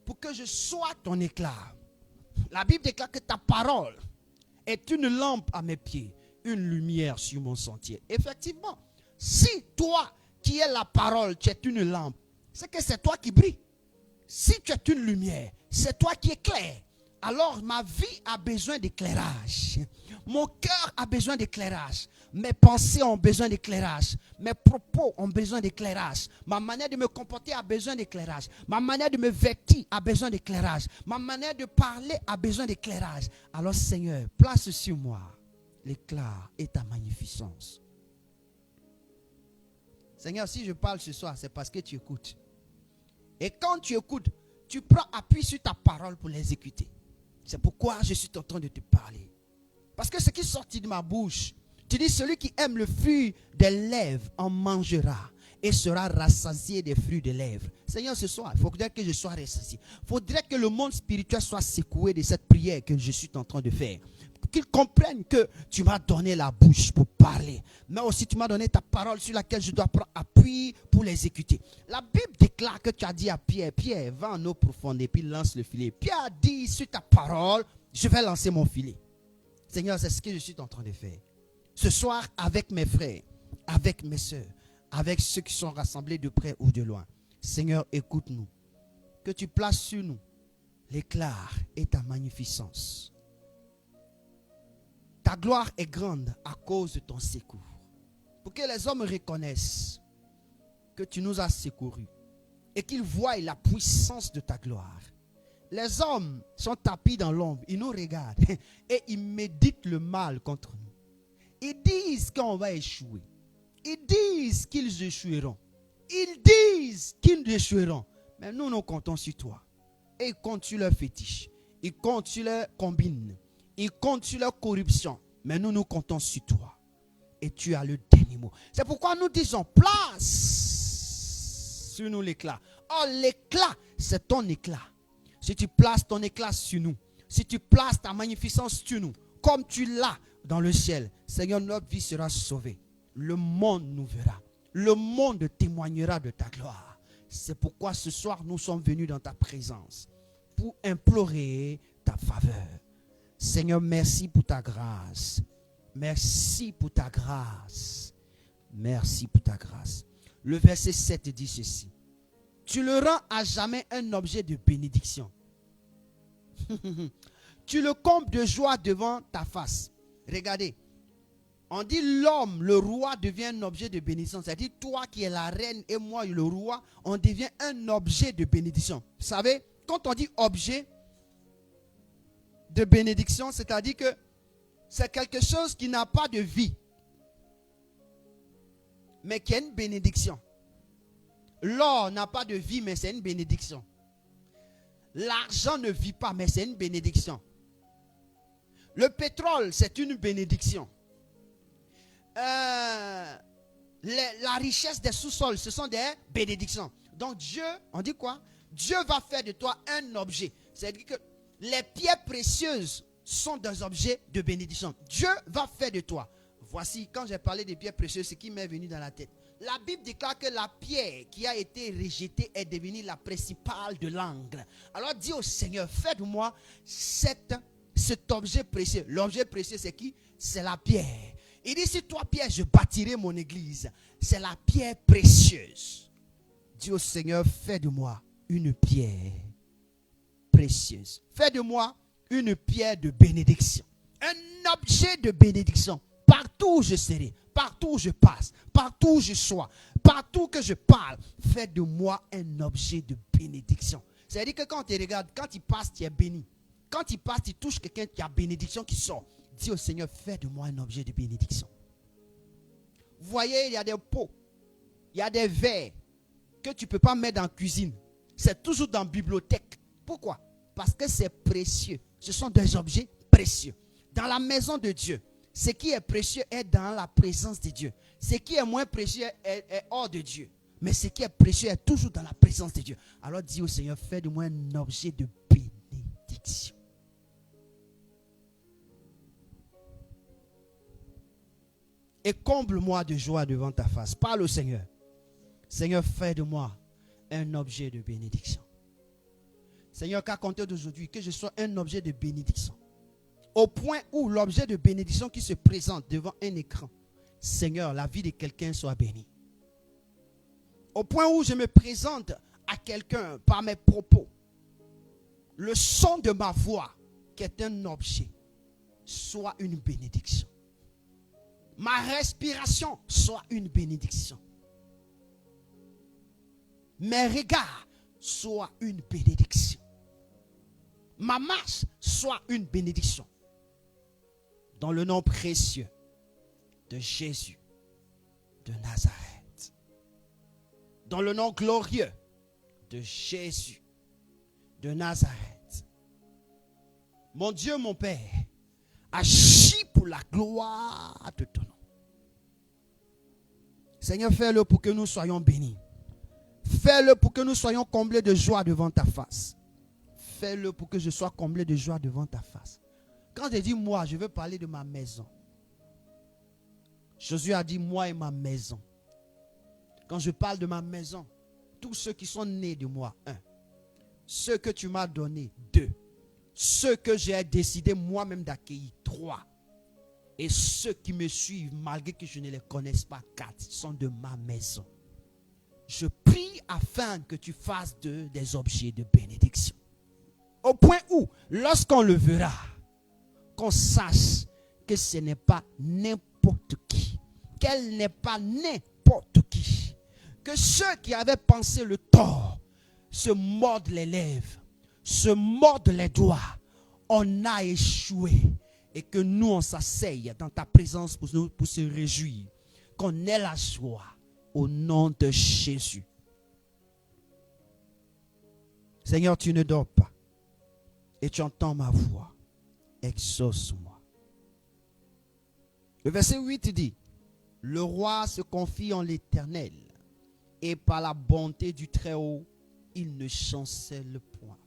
Pour que je sois ton éclat. La Bible déclare que ta parole est une lampe à mes pieds, une lumière sur mon sentier. Effectivement, si toi qui es la parole, tu es une lampe, c'est que c'est toi qui brille. Si tu es une lumière, c'est toi qui éclaires. Alors ma vie a besoin d'éclairage. Mon cœur a besoin d'éclairage. Mes pensées ont besoin d'éclairage. Mes propos ont besoin d'éclairage. Ma manière de me comporter a besoin d'éclairage. Ma manière de me vêtir a besoin d'éclairage. Ma manière de parler a besoin d'éclairage. Alors Seigneur, place sur moi l'éclat et ta magnificence. Seigneur, si je parle ce soir, c'est parce que tu écoutes. Et quand tu écoutes, tu prends appui sur ta parole pour l'exécuter. C'est pourquoi je suis en train de te parler. Parce que ce qui sortit de ma bouche, tu dis, celui qui aime le fruit des lèvres en mangera et sera rassasié des fruits des lèvres. Seigneur, ce soir, il faudrait que je sois rassasié. Il faudrait que le monde spirituel soit secoué de cette prière que je suis en train de faire. Qu'ils comprennent que tu m'as donné la bouche pour parler. Mais aussi tu m'as donné ta parole sur laquelle je dois prendre appui pour l'exécuter. La Bible déclare que tu as dit à Pierre, Pierre, va en eau profonde et puis lance le filet. Pierre a dit sur ta parole, je vais lancer mon filet. Seigneur, c'est ce que je suis en train de faire. Ce soir, avec mes frères, avec mes soeurs, avec ceux qui sont rassemblés de près ou de loin. Seigneur, écoute-nous. Que tu places sur nous l'éclat et ta magnificence. Ta gloire est grande à cause de ton secours. Pour que les hommes reconnaissent que tu nous as secourus et qu'ils voient la puissance de ta gloire. Les hommes sont tapis dans l'ombre, ils nous regardent et ils méditent le mal contre nous. Ils disent qu'on va échouer. Ils disent qu'ils échoueront. Ils disent qu'ils échoueront. Mais nous, nous comptons sur toi. Et ils comptent sur leur fétiche. Ils comptent sur leur combine. Ils comptent sur leur corruption. Mais nous, nous comptons sur toi. Et tu as le dernier mot. C'est pourquoi nous disons, place sur nous l'éclat. Oh, l'éclat, c'est ton éclat. Si tu places ton éclat sur nous, si tu places ta magnificence sur nous, comme tu l'as dans le ciel, Seigneur, notre vie sera sauvée. Le monde nous verra. Le monde témoignera de ta gloire. C'est pourquoi ce soir, nous sommes venus dans ta présence pour implorer ta faveur. Seigneur, merci pour ta grâce. Merci pour ta grâce. Merci pour ta grâce. Le verset 7 dit ceci. Tu le rends à jamais un objet de bénédiction. Tu le combles de joie devant ta face. Regardez. On dit l'homme, le roi devient un objet de bénédiction. C'est-à-dire toi qui es la reine et moi le roi, on devient un objet de bénédiction. Vous savez, quand on dit objet de bénédiction, c'est-à-dire que c'est quelque chose qui n'a pas de vie, mais qui est une bénédiction. L'or n'a pas de vie, mais c'est une bénédiction. L'argent ne vit pas, mais c'est une bénédiction. Le pétrole, c'est une bénédiction. La richesse des sous-sols, ce sont des bénédictions. Donc Dieu, on dit quoi? Dieu va faire de toi un objet. C'est-à-dire que les pierres précieuses sont des objets de bénédiction. Dieu va faire de toi. Voici, quand j'ai parlé des pierres précieuses, ce qui m'est venu dans la tête. La Bible déclare que la pierre qui a été rejetée est devenue la principale de l'angle. Alors dis au Seigneur, fais de moi cet objet précieux. L'objet précieux, c'est qui? C'est la pierre. Il dit, si toi, Pierre, je bâtirai mon église. C'est la pierre précieuse. Dis au Seigneur, fais de moi une pierre précieuse. Fais de moi une pierre de bénédiction. Un objet de bénédiction. Partout où je serai, partout où je passe, partout où je sois, partout que je parle, fais de moi un objet de bénédiction. C'est-à-dire que quand tu regardes, quand tu passes, tu es béni. Quand tu passes, tu touches quelqu'un, qui a bénédiction qui sort. Dis au Seigneur, fais de moi un objet de bénédiction. Vous voyez, il y a des pots, il y a des verres que tu ne peux pas mettre dans la cuisine. C'est toujours dans la bibliothèque. Pourquoi? Parce que c'est précieux. Ce sont des objets précieux. Dans la maison de Dieu, ce qui est précieux est dans la présence de Dieu. Ce qui est moins précieux est hors de Dieu. Mais ce qui est précieux est toujours dans la présence de Dieu. Alors dis au Seigneur, fais de moi un objet de bénédiction. Et comble-moi de joie devant ta face. Parle au Seigneur. Seigneur, fais de moi un objet de bénédiction. Seigneur, qu'à compter d'aujourd'hui, que je sois un objet de bénédiction. Au point où l'objet de bénédiction qui se présente devant un écran, Seigneur, la vie de quelqu'un soit bénie. Au point où je me présente à quelqu'un par mes propos, le son de ma voix, qui est un objet, soit une bénédiction. Ma respiration soit une bénédiction. Mes regards soient une bénédiction. Ma marche soit une bénédiction. Dans le nom précieux de Jésus de Nazareth. Dans le nom glorieux de Jésus de Nazareth. Mon Dieu, mon Père, agis pour la gloire de ton nom. Seigneur, fais-le pour que nous soyons bénis. Fais-le pour que nous soyons comblés de joie devant ta face. Fais-le pour que je sois comblé de joie devant ta face. Quand je dis moi, je veux parler de ma maison. Josué a dit moi et ma maison. Quand je parle de ma maison, tous ceux qui sont nés de moi, 1. Ceux que tu m'as donnés, 2. Ceux que j'ai décidé moi-même d'accueillir, 3. Et ceux qui me suivent, malgré que je ne les connaisse pas, 4, sont de ma maison. Je prie afin que tu fasses d'eux des objets de bénédiction. Au point où, lorsqu'on le verra, qu'on sache que ce n'est pas n'importe qui, qu'elle n'est pas n'importe qui, que ceux qui avaient pensé le tort se mordent les lèvres, se mordent les doigts, on a échoué, et que nous on s'asseye dans ta présence pour se réjouir, qu'on ait la joie au nom de Jésus. Seigneur, tu ne dors pas et tu entends ma voix. Exauce-moi. Le verset 8 dit, le roi se confie en l'Éternel et par la bonté du Très-Haut, il ne chancelle point.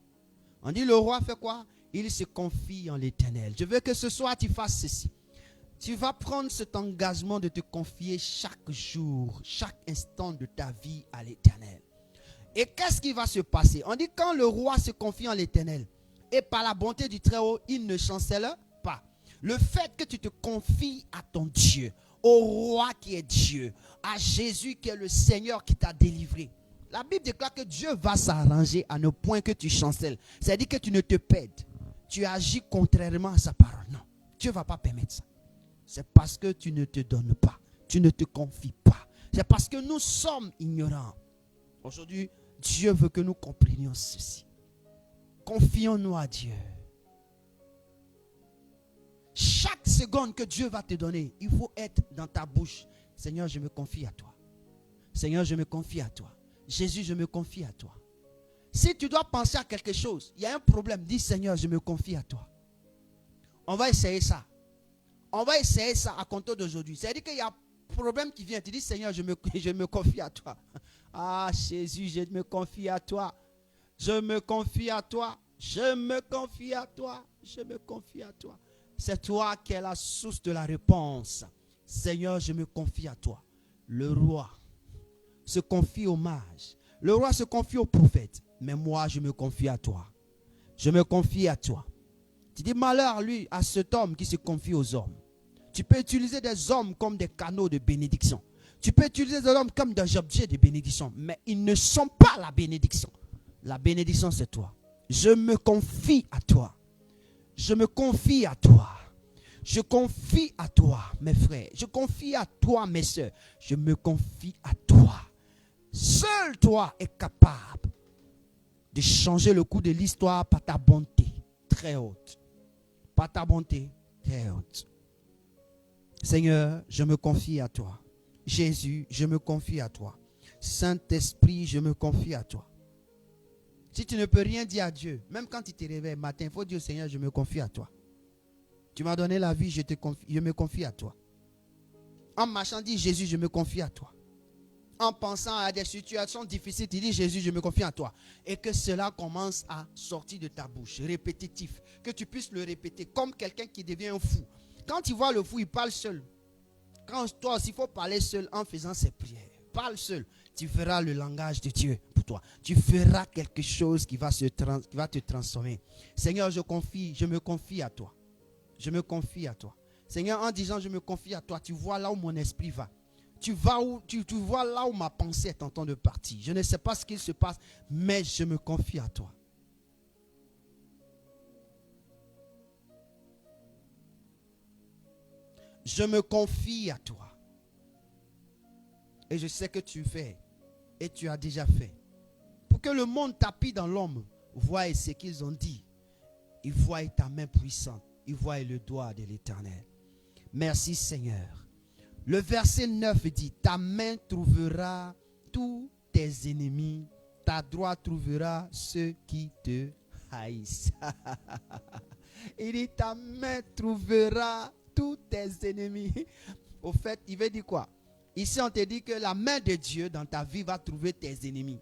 On dit le roi fait quoi? Il se confie en l'Éternel. Je veux que ce soir tu fasses ceci. Tu vas prendre cet engagement de te confier chaque jour, chaque instant de ta vie à l'Éternel. Et qu'est-ce qui va se passer? On dit quand le roi se confie en l'Éternel et par la bonté du Très-Haut, il ne chancelle pas. Le fait que tu te confies à ton Dieu, au roi qui est Dieu, à Jésus qui est le Seigneur qui t'a délivré. La Bible déclare que Dieu va s'arranger à ne point que tu chancelles. C'est-à-dire que tu ne te pèdes. Tu agis contrairement à sa parole. Non, Dieu ne va pas permettre ça. C'est parce que tu ne te donnes pas. Tu ne te confies pas. C'est parce que nous sommes ignorants. Aujourd'hui, Dieu veut que nous comprenions ceci. Confions-nous à Dieu. Chaque seconde que Dieu va te donner, il faut être dans ta bouche. Seigneur, je me confie à toi. Seigneur, je me confie à toi. Jésus, je me confie à toi. Si tu dois penser à quelque chose, il y a un problème, dis Seigneur, je me confie à toi. On va essayer ça. On va essayer ça à compter d'aujourd'hui. C'est-à-dire qu'il y a un problème qui vient. Tu dis Seigneur, je me confie à toi. Ah Jésus, je me confie à toi. Je me confie à toi. Je me confie à toi. Je me confie à toi. C'est toi qui es la source de la réponse. Seigneur, je me confie à toi. Le roi se confie au mage. Le roi se confie au prophète. Mais moi, je me confie à toi. Je me confie à toi. Tu dis malheur, lui, à cet homme qui se confie aux hommes. Tu peux utiliser des hommes comme des canaux de bénédiction. Tu peux utiliser des hommes comme des objets de bénédiction. Mais ils ne sont pas la bénédiction. La bénédiction, c'est toi. Je me confie à toi. Je me confie à toi. Je confie à toi, mes frères. Je confie à toi, mes soeurs. Je me confie à toi. Seul toi est capable de changer le cours de l'histoire par ta bonté très haute. Par ta bonté très haute. Seigneur, je me confie à toi. Jésus, je me confie à toi. Saint-Esprit, je me confie à toi. Si tu ne peux rien dire à Dieu, même quand tu te réveilles matin, il faut dire Seigneur, je me confie à toi. Tu m'as donné la vie, je me confie à toi. En marchant, dis Jésus, je me confie à toi. En pensant à des situations difficiles, tu dis Jésus, je me confie à toi. Et que cela commence à sortir de ta bouche, répétitif. Que tu puisses le répéter comme quelqu'un qui devient un fou. Quand tu vois le fou, il parle seul. Quand toi aussi, il faut parler seul en faisant ses prières. Parle seul. Tu feras le langage de Dieu pour toi. Tu feras quelque chose qui va te transformer. Seigneur, je me confie à toi. Je me confie à toi. Seigneur, en disant je me confie à toi, tu vois là où mon esprit va. Tu vois là où ma pensée est en train de partir. Je ne sais pas ce qu'il se passe, mais je me confie à toi. Je me confie à toi. Et je sais que tu fais. Et tu as déjà fait. Pour que le monde tapis dans l'homme voie ce qu'ils ont dit. Ils voient ta main puissante. Ils voient le doigt de l'Éternel. Merci Seigneur. Le verset 9 dit, ta main trouvera tous tes ennemis. Ta droite trouvera ceux qui te haïssent. Il dit, ta main trouvera tous tes ennemis. Au fait, il veut dire quoi? Ici, on te dit que la main de Dieu dans ta vie va trouver tes ennemis.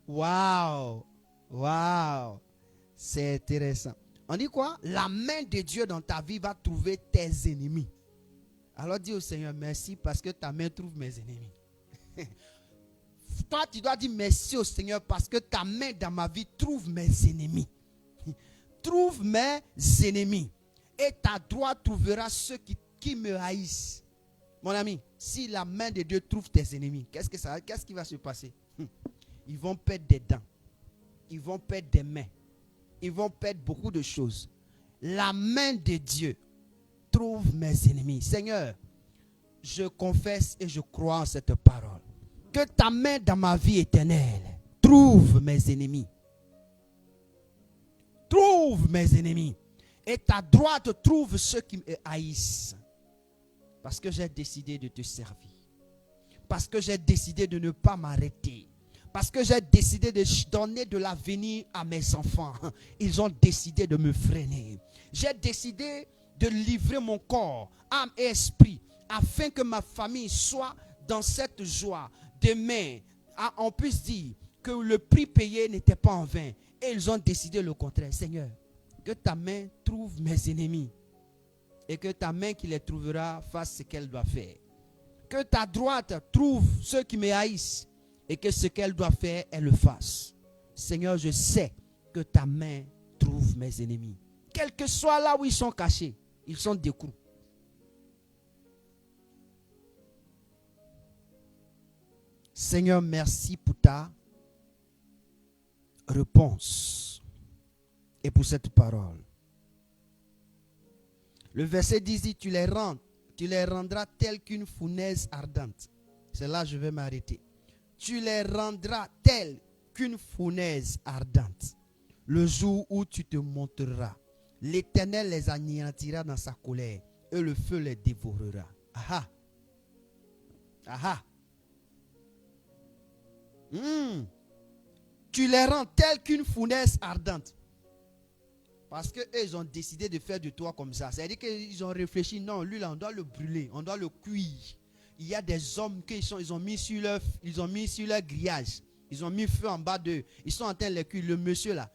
Waouh! Waouh! C'est intéressant. On dit quoi? La main de Dieu dans ta vie va trouver tes ennemis. Alors dis au Seigneur, merci parce que ta main trouve mes ennemis. Toi, tu dois dire merci au Seigneur parce que ta main dans ma vie trouve mes ennemis. Trouve mes ennemis. Et ta droite trouvera ceux qui me haïssent. Mon ami, si la main de Dieu trouve tes ennemis, qu'est-ce qui va se passer? Ils vont perdre des dents. Ils vont perdre des mains. Ils vont perdre beaucoup de choses. La main de Dieu trouve mes ennemis. Seigneur, je confesse et je crois en cette parole. Que ta main dans ma vie éternelle trouve mes ennemis. Trouve mes ennemis. Et ta droite trouve ceux qui me haïssent. Parce que j'ai décidé de te servir. Parce que j'ai décidé de ne pas m'arrêter. Parce que j'ai décidé de donner de l'avenir à mes enfants. Ils ont décidé de me freiner. J'ai décidé de livrer mon corps, âme et esprit, afin que ma famille soit dans cette joie. Demain, on puisse dire que le prix payé n'était pas en vain. Et ils ont décidé le contraire. Seigneur, que ta main trouve mes ennemis. Et que ta main qui les trouvera fasse ce qu'elle doit faire. Que ta droite trouve ceux qui me haïssent. Et que ce qu'elle doit faire, elle le fasse. Seigneur, je sais que ta main trouve mes ennemis. Quel que soit là où ils sont cachés, ils sont décrus. Seigneur, merci pour ta réponse et pour cette parole. Le verset 10 dit, tu les rendras tels qu'une fournaise ardente. C'est là que je vais m'arrêter. Tu les rendras tels qu'une fournaise ardente. Le jour où tu te monteras, l'Éternel les anéantira dans sa colère et le feu les dévorera. Aha. Aha. Tu les rends tels qu'une fournaise ardente. Parce qu'ils ont décidé de faire de toi comme ça. C'est-à-dire qu'ils ont réfléchi, non, lui là, on doit le brûler, on doit le cuire. Il y a des hommes ils ont mis sur leur grillage. Ils ont mis feu en bas d'eux. Ils sont en train de les cuire. Le monsieur là,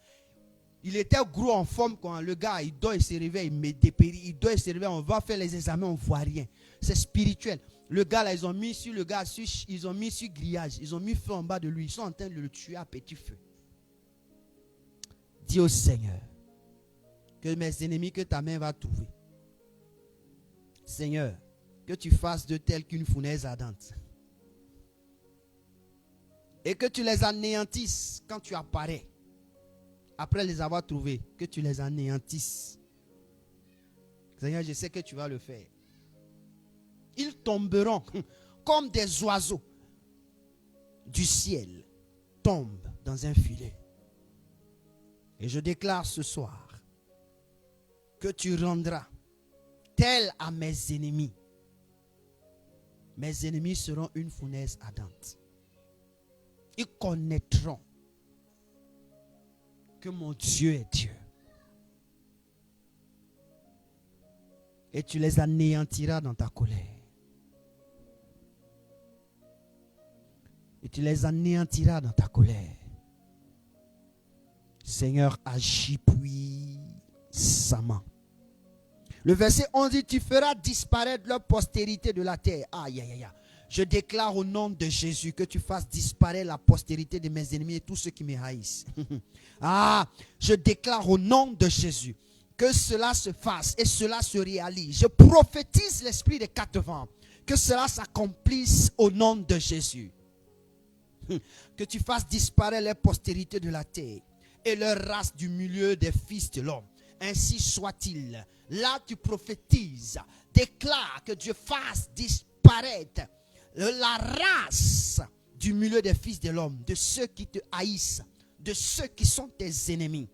il était gros en forme quand le gars, il dort, il se réveille, il met des péris, il dort, il se réveille, on va faire les examens, on ne voit rien. C'est spirituel. Le gars là, ils ont mis sur grillage. Ils ont mis feu en bas de lui. Ils sont en train de le tuer à petit feu. Dis au Seigneur que mes ennemis, que ta main va trouver. Seigneur, que tu fasses de tels qu'une fournaise ardente. Et que tu les anéantisses quand tu apparais. Après les avoir trouvés, que tu les anéantisses. Seigneur, je sais que tu vas le faire. Ils tomberont comme des oiseaux du ciel tombent dans un filet. Et je déclare ce soir que tu rendras tel à mes ennemis. Mes ennemis seront une fournaise ardente. Ils connaîtront que mon Dieu est Dieu. Et tu les anéantiras dans ta colère. Et tu les anéantiras dans ta colère. Seigneur, agis puissamment. Le verset 11 dit, tu feras disparaître leur postérité de la terre. Aïe, aïe, aïe. Je déclare au nom de Jésus que tu fasses disparaître la postérité de mes ennemis et tous ceux qui me haïssent. Je déclare au nom de Jésus que cela se fasse et cela se réalise. Je prophétise l'esprit des quatre vents. Que cela s'accomplisse au nom de Jésus. Que tu fasses disparaître les postérités de la terre et leur race du milieu des fils de l'homme. ainsi soit-il. Là, tu prophétises, déclare que Dieu fasse disparaître la race du milieu des fils de l'homme, de ceux qui te haïssent, de ceux qui sont tes ennemis.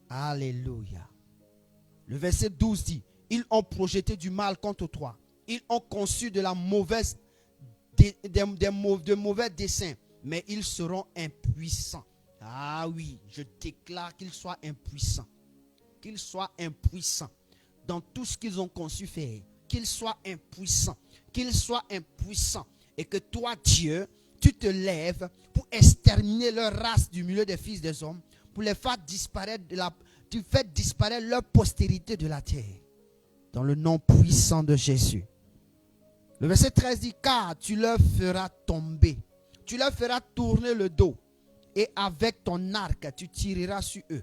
Alléluia. Le verset 12 dit, ils ont projeté du mal contre toi. Ils ont conçu de mauvais desseins, mais ils seront impuissants. Ah oui, je déclare qu'ils soient impuissants. Qu'ils soient impuissants dans tout ce qu'ils ont conçu faire. Qu'ils soient impuissants. Qu'ils soient impuissants. Et que toi, Dieu, tu te lèves pour exterminer leur race du milieu des fils des hommes, pour les faire disparaître tu fais disparaître leur postérité de la terre. Dans le nom puissant de Jésus. Le verset 13 dit, car tu leur feras tomber. Tu leur feras tourner le dos. Et avec ton arc, tu tireras sur eux.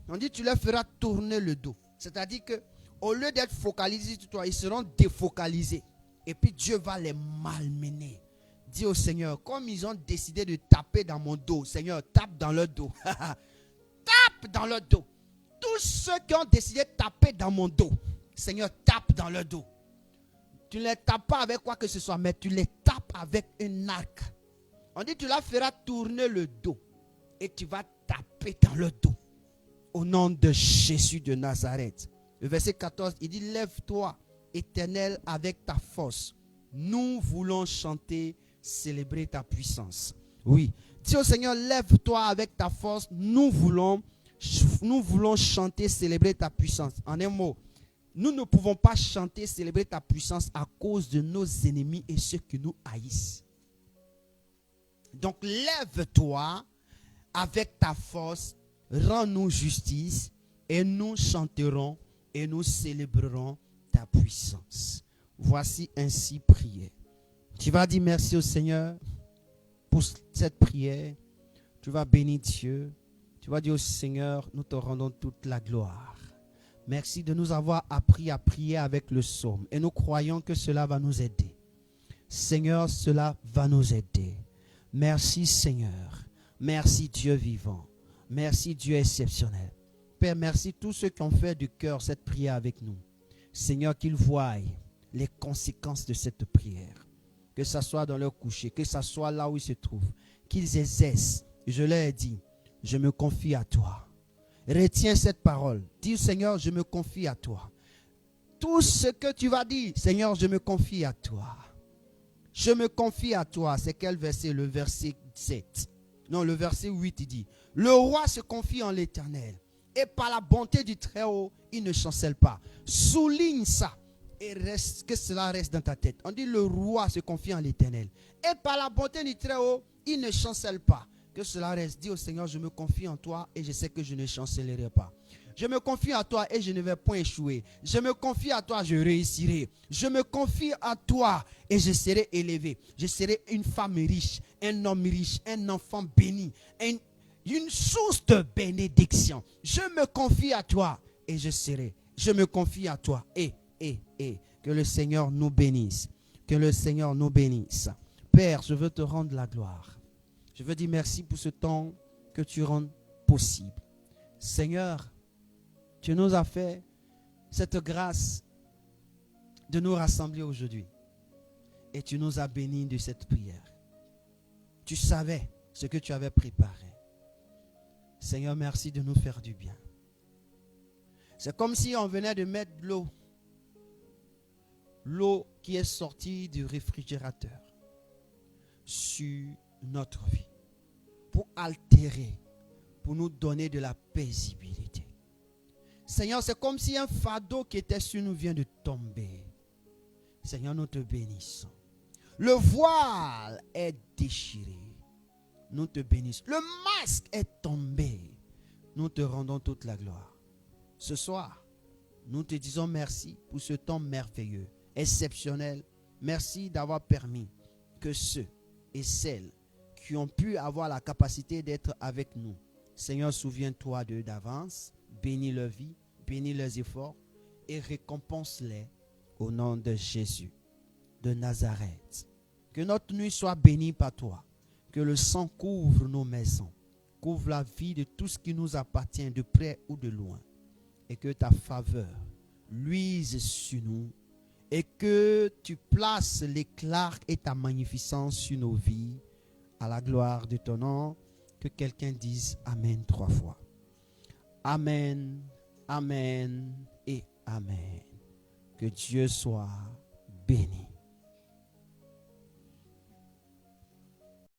On dit, tu leur feras tourner le dos. C'est-à-dire que au lieu d'être focalisés sur toi, ils seront défocalisés. Et puis Dieu va les malmener. Dis au Seigneur, comme ils ont décidé de taper dans mon dos, Seigneur, tape dans leur dos. Tape dans leur dos. Tous ceux qui ont décidé de taper dans mon dos, Seigneur, tape dans leur dos. Tu ne les tapes pas avec quoi que ce soit, mais tu les tapes avec un arc. On dit, tu la feras tourner le dos et tu vas taper dans le dos. Au nom de Jésus de Nazareth. Le verset 14, il dit, lève-toi, Éternel, avec ta force. Nous voulons chanter, célébrer ta puissance. Oui. Dis au Seigneur, lève-toi avec ta force. Nous voulons chanter, célébrer ta puissance. En un mot, nous ne pouvons pas chanter, célébrer ta puissance à cause de nos ennemis et ceux qui nous haïssent. Donc, lève-toi avec ta force, rends-nous justice et nous chanterons et nous célébrerons ta puissance. Voici ainsi prier. Tu vas dire merci au Seigneur pour cette prière. Tu vas bénir Dieu. Tu vas dire au Seigneur, nous te rendons toute la gloire. Merci de nous avoir appris à prier avec le psaume. Et nous croyons que cela va nous aider. Seigneur, cela va nous aider. Merci Seigneur. Merci Dieu vivant. Merci Dieu exceptionnel. Père, merci tous ceux qui ont fait du cœur cette prière avec nous. Seigneur, qu'ils voient les conséquences de cette prière. Que ce soit dans leur coucher, que ce soit là où ils se trouvent. Qu'ils exercent. Je leur ai dit, je me confie à toi. Retiens cette parole. Dis Seigneur, je me confie à toi. Tout ce que tu vas dire, Seigneur, je me confie à toi. Je me confie à toi. C'est quel verset? Le verset 7. Non, le verset 8, il dit, le roi se confie en l'Éternel. Et par la bonté du Très-Haut, il ne chancelle pas. Souligne ça. Et que cela reste dans ta tête. On dit, le roi se confie en l'Éternel. Et par la bonté du Très-Haut, il ne chancelle pas. Que cela reste. Dis au Seigneur, je me confie en toi et je sais que je ne chancellerai pas. Je me confie à toi et je ne vais point échouer. Je me confie à toi, je réussirai. Je me confie à toi et je serai élevé. Je serai une femme riche, un homme riche, un enfant béni, une source de bénédiction. Je me confie à toi et je serai. Je me confie à toi et. Que le Seigneur nous bénisse. Que le Seigneur nous bénisse. Père, je veux te rendre la gloire. Je veux dire merci pour ce temps que tu rends possible. Seigneur, tu nous as fait cette grâce de nous rassembler aujourd'hui. Et tu nous as bénis de cette prière. Tu savais ce que tu avais préparé. Seigneur, merci de nous faire du bien. C'est comme si on venait de mettre de l'eau. L'eau qui est sortie du réfrigérateur sur notre vie. Pour altérer, pour nous donner de la paisibilité. Seigneur, c'est comme si un fardeau qui était sur nous vient de tomber. Seigneur, nous te bénissons. Le voile est déchiré. Nous te bénissons. Le masque est tombé. Nous te rendons toute la gloire. Ce soir, nous te disons merci pour ce temps merveilleux, exceptionnel. Merci d'avoir permis que ceux et celles qui ont pu avoir la capacité d'être avec nous. Seigneur, souviens-toi d'eux d'avance, bénis leur vie, bénis leurs efforts et récompense-les au nom de Jésus de Nazareth. Que notre nuit soit bénie par toi, que le sang couvre nos maisons, couvre la vie de tout ce qui nous appartient, de près ou de loin. Et que ta faveur luise sur nous. Et que tu places l'éclat et ta magnificence sur nos vies. À la gloire de ton nom. Que quelqu'un dise Amen 3 fois. Amen, Amen et Amen. Que Dieu soit béni.